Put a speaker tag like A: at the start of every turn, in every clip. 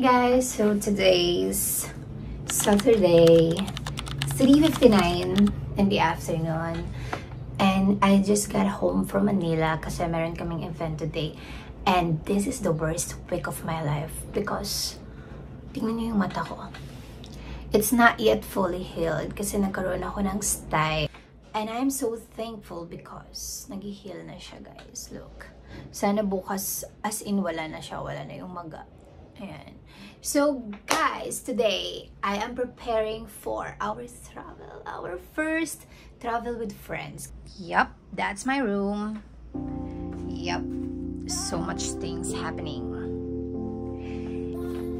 A: guys, so today's Saturday, 3:59 in the afternoon, and I just got home from Manila kasi meron kaming event today, and this is the worst week of my life because tingnan niyo yung mata ko. It's not yet fully healed kasi nagkaroon ako ng stye, and I'm so thankful because nag-heal na siya, guys. Look, sana bukas as in wala na siya, wala na yung maga. Ayan. So guys, today I am preparing for our travel, our first travel with friends. Yup, that's my room. Yup, so much things happening.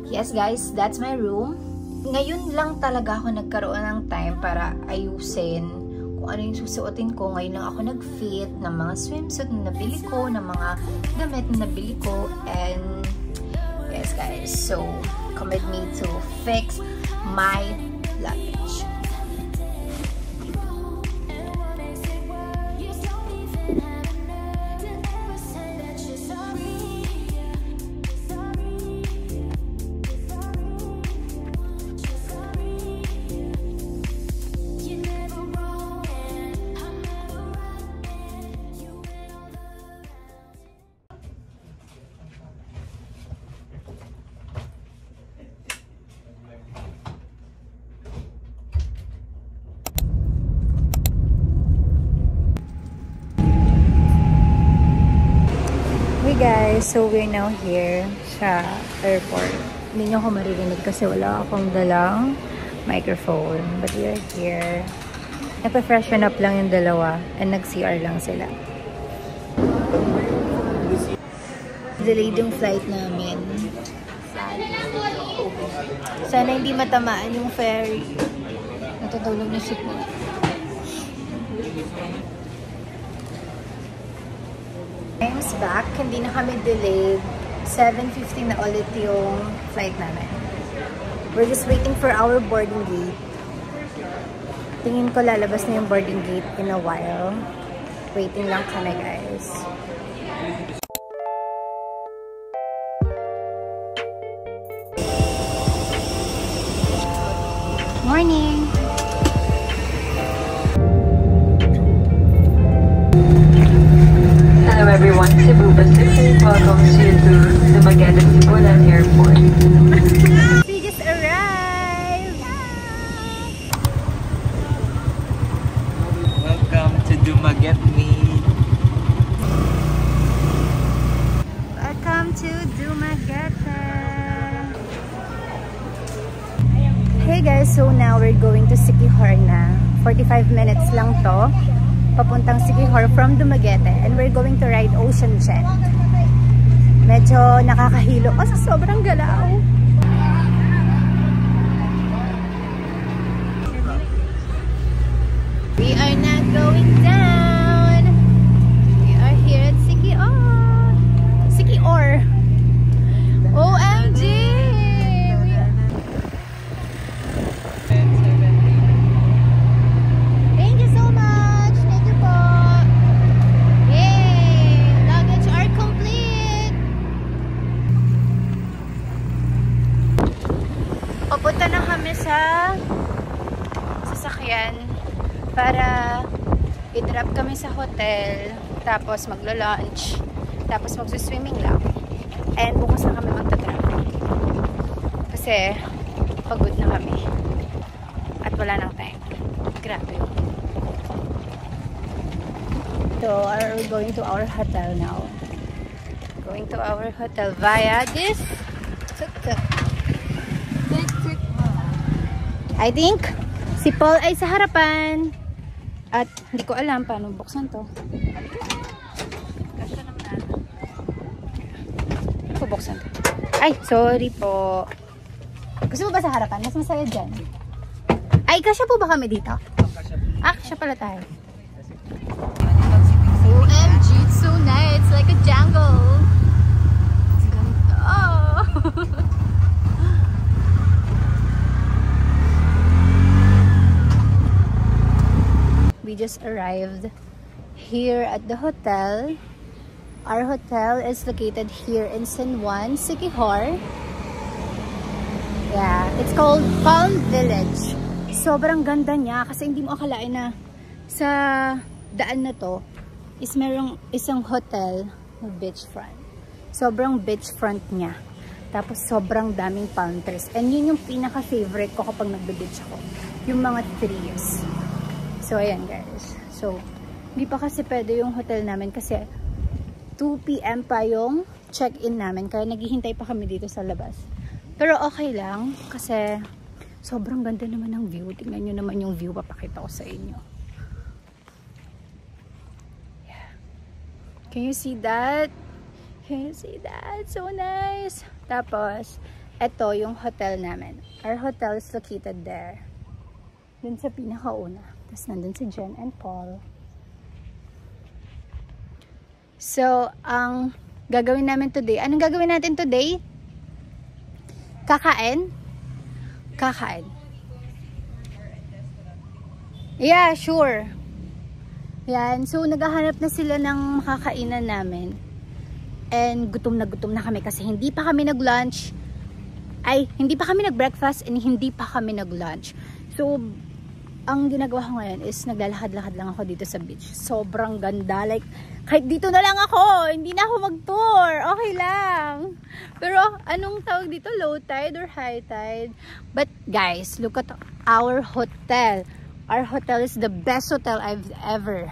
A: Yes guys, that's my room. Ngayon lang talaga ako nagkaroon ng time para ayusin kung ano yung susuotin ko. Ngayon lang ako nag-fit ng mga swimsuit na nabili ko, ng mga damit na nabili ko, and yes guys, so come with me to fix my luggage. Guys, so we're now here sa airport. Hindi nyo ako maririnig kasi wala akong dalang microphone. But we are here. Nagpa-freshen up lang yung dalawa and nag-CR lang sila. Delayed yung flight namin. Sana hindi matamaan yung ferry. Natutulog na si po. Time's back, hindi na kami delayed. 7:50 na ulit yung flight namin. We're just waiting for our boarding gate. Tingin ko lalabas na yung boarding gate in a while. Waiting lang kami, guys. Morning!
B: Hello everyone, Cebu Pacific welcomes you to the Dumaguete Cebulan Airport.
A: We just arrived!
C: Welcome to Dumaguete.
A: Welcome to Dumaguete! Hey guys, so now we're going to Siquijor na. 45 minutes lang to. Papuntang Siquijor from Dumaguete, and we're going to ride Ocean Jet. Medyo nakakahilo kasi sobrang galaw. We are not going down. We are here at Siquijor. Siquijor. OMG! Thank you so much. Papunta na kami sa sasakyan para i-drop kami sa hotel, tapos maglo-lunch, tapos magsuswimming lang, and bukas na kami magta-travel kasi pagod na kami at wala nang time. Grabe. So we're going to our hotel now. Going to our hotel via this tuk-tuk. I think si Paul ay sa harapan at hindi ko alam paano buksan to. Buksan to. Ay, sorry po. Gusto mo ba sa harapan? Mas masaya dyan. Ay, kasya po ba kami dito? Ah, kasya pala tayo. OMG, it's so nice. It's like a jungle. It's ganda. Oh. We just arrived here at the hotel. Our hotel is located here in San Juan, Siquijor. Yeah, it's called Palm Village. Sobrang ganda niya kasi hindi mo akalain na sa daan na to is merong isang hotel na beachfront. Sobrang beachfront niya. Tapos sobrang daming palm trees. And yun yung pinaka-favorite ko kapag nagbe-beach ako. Yung mga trees. So, ayan guys. So, hindi pa kasi pwede yung hotel namin kasi 2 PM pa yung check-in namin. Kaya naghihintay pa kami dito sa labas. Pero okay lang kasi sobrang ganda naman ng view. Tingnan nyo naman yung view. Papakita ko sa inyo. Yeah. Can you see that? Can you see that? So nice! Tapos, ito yung hotel namin. Our hotel is located there. Dun sa pinakauna. Tapos nandun si Jen and Paul. So, ang gagawin namin today, anong gagawin natin today? Kakain? Kakain. Yeah, sure. Yan. So, naghahanap na sila ng makakainan namin. And gutom na kami kasi hindi pa kami nag-lunch. Ay, hindi pa kami nag-breakfast and hindi pa kami nag-lunch. So, ang ginagawa ko ngayon is naglalakad-lakad lang ako dito sa beach. Sobrang ganda. Like, kahit dito na lang ako. Hindi na ako mag-tour. Okay lang. Pero, anong tawag dito? Low tide or high tide? But, guys, look at our hotel. Our hotel is the best hotel I've ever.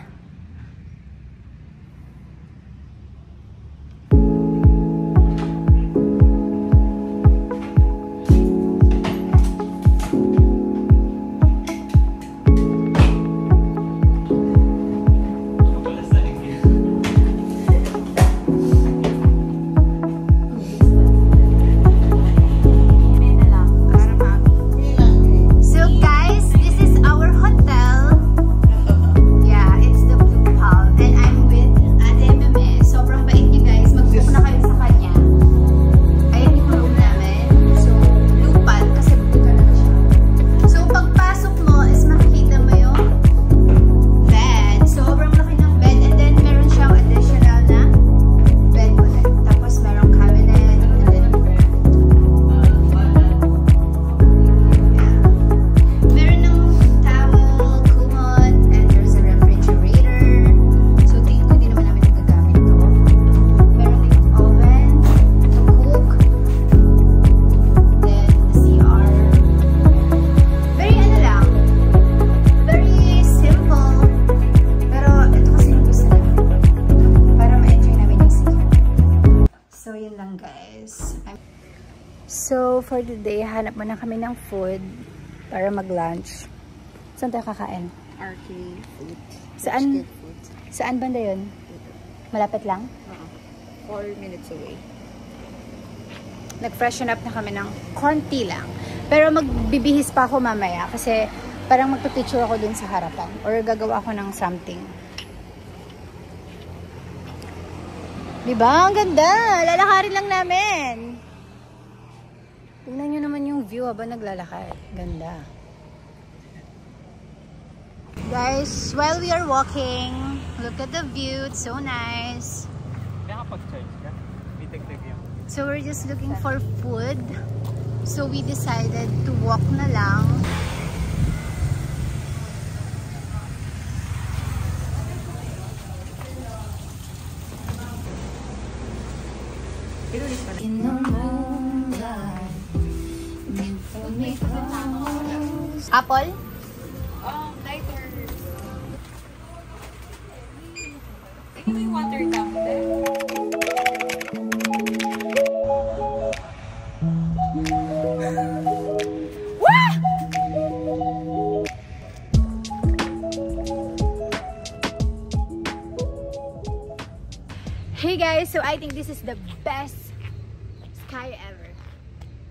A: So, for today, hanap muna kami ng food para mag-lunch. Saan tayo kakain?
D: RK Food.
A: Saan? Saan banda yun? Malapit lang?
D: 4 minutes away.
A: Nag-freshen up na kami ng konti lang. Pero magbibihis pa ako mamaya kasi parang magpapicture ako dun sa harapan or gagawa ako ng something. Diba? Ang ganda! Lalakarin lang namin! Tingnan nyo naman yung view habang naglalakad. Ganda. Guys, while we are walking, look at the view. It's so nice. So we're just looking for food. So we decided to walk na lang. In the moonlight, Apple?
D: Lighter. Tingnan mo yung water tank there.
A: Hey guys, so I think this is the best sky ever.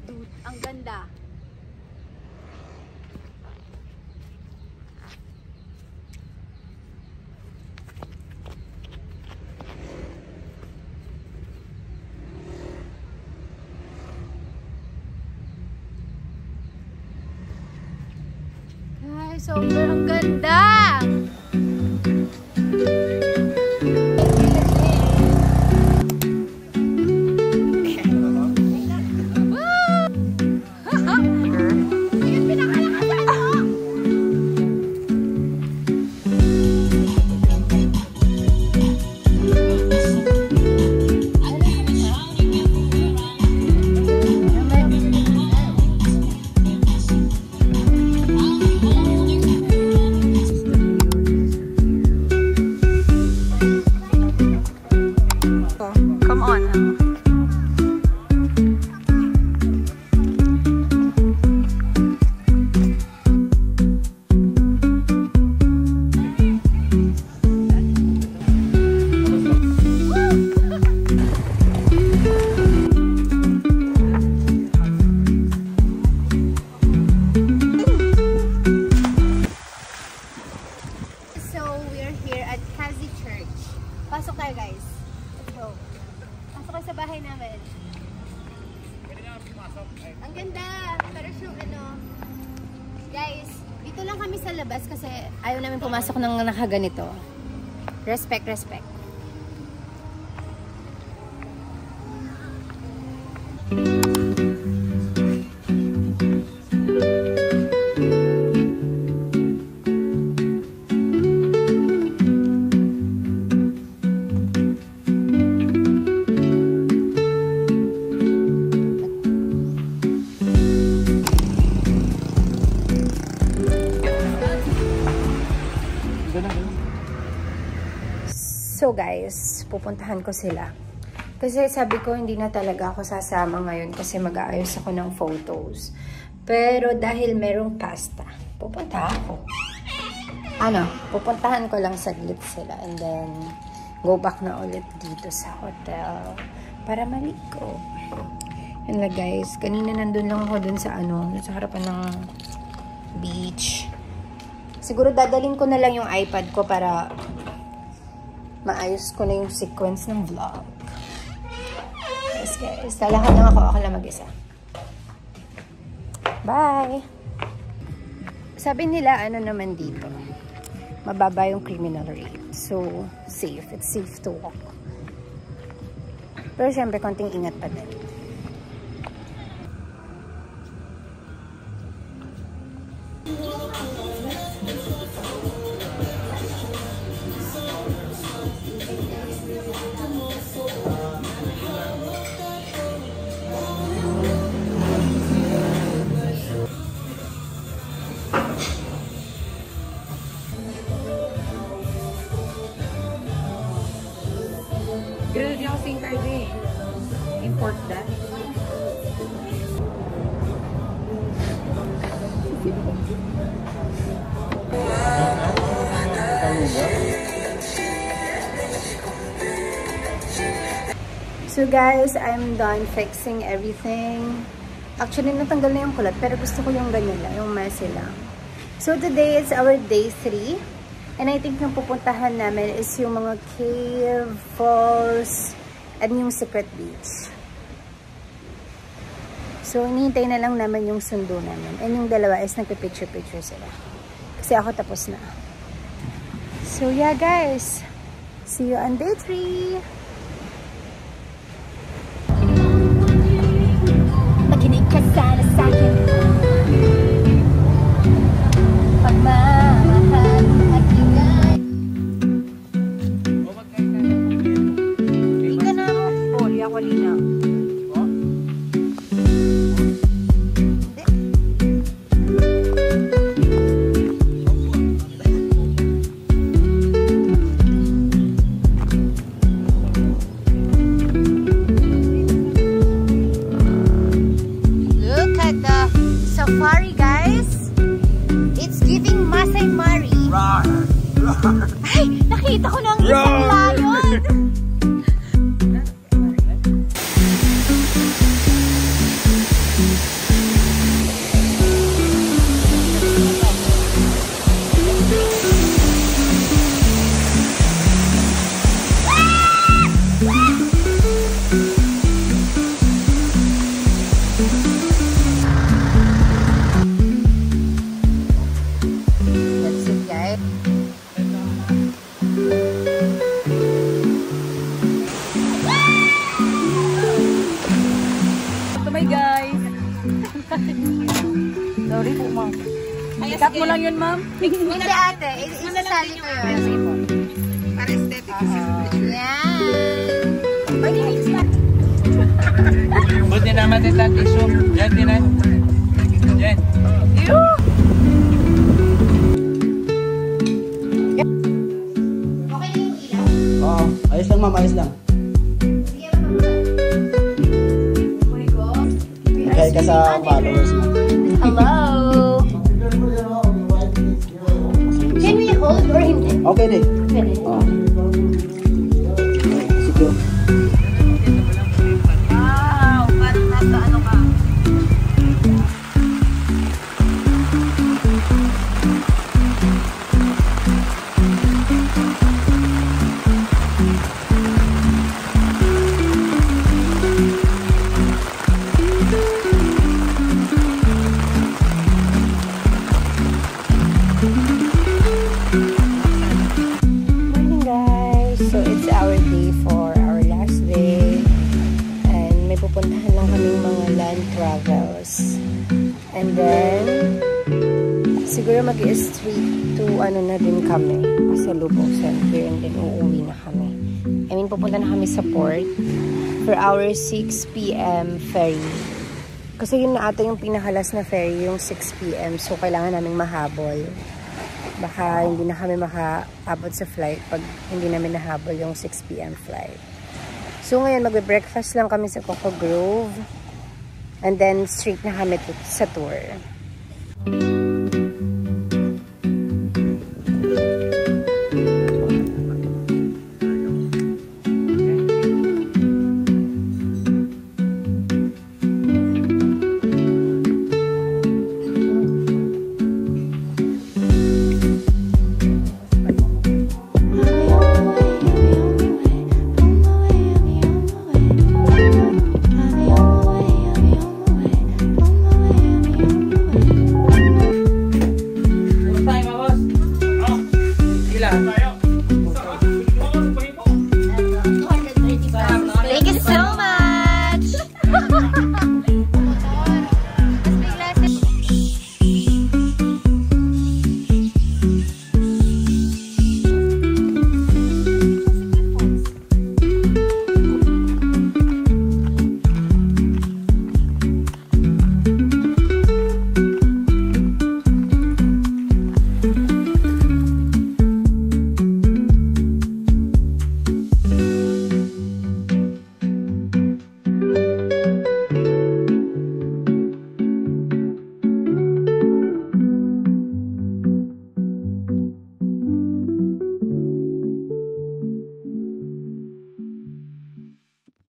A: Dude, ang ganda. Guys, sobrang ganda. labas kasi ayaw namin pumasok ng nakaganito. Respect, respect. So guys, pupuntahan ko sila. Kasi sabi ko hindi na talaga ako sasama ngayon kasi mag-aayos ako ng photos. Pero dahil merong pasta, pupunta ako. Pupuntahan ko lang saglit sila and then go back na ulit dito sa hotel para maligo. Yan lang guys, kanina nandun lang ako dun sa sa harapan ng beach. Siguro dadalhin ko na lang yung iPad ko para maayos ko na yung sequence ng vlog. Yes guys, lalakad lang ako lang mag-isa. Bye! Sabi nila, naman dito, mababa yung criminal rate. So, safe. It's safe to walk. Pero syempre, konting ingat pa din.
D: Grilled yung sing card eh. Import that.
A: So guys, I'm done fixing everything. Actually, natanggal na yung kulat, pero gusto ko yung ganyan lang, yung messy lang. So today is our day 3. And I think yung pupuntahan namin is yung mga cave, falls, and yung secret beach. So, hinihintay na lang naman yung sundo namin. And yung dalawa is nagpipicture-picture sila. Kasi ako tapos na. So, yeah guys. See you on day 3. Makinig ka sana sa akin. Pagmamahal at ingay. Hindi ka na poli ako lina. Look at the safari, guys. It's giving Masai Mara. Ay, nakita ko na ang isang lion. That's it, guys.
D: Ito may guys. Sorry po, ma'am. Cut mo lang yun, ma'am.
A: Hindi ate, isasali ko yun. Sige po.
D: Para aesthetic.
A: Yan.
C: Buti naman ito ang tissue. Yan, tinan. Yan.
A: Okay na yung ilaw?
E: Oo, ayos lang ma'am, ayos lang.
A: Sige, oh my God.
E: Nagkaya ka sa followers mo.
A: Hello. Can we hold or hindi?
E: Okay din.
A: Pwede.
E: Oo. Sige.
D: Wow, parang nasa ano ka.
A: Thank you. Travels. And then, siguro mag-i-street to ano na din kami. Pasalubong center. And then, uuwi na kami. I mean, pupunta na kami sa port for our 6 p.m. ferry. Kasi yun na ata yung pinakalas na ferry, yung 6 p.m. So, kailangan naming mahabol. Baka hindi na kami makaabot sa flight pag hindi namin nahabol yung 6 p.m. flight. So, ngayon, magbe-breakfast lang kami sa Coco Grove. And then, straight na kami sa tour.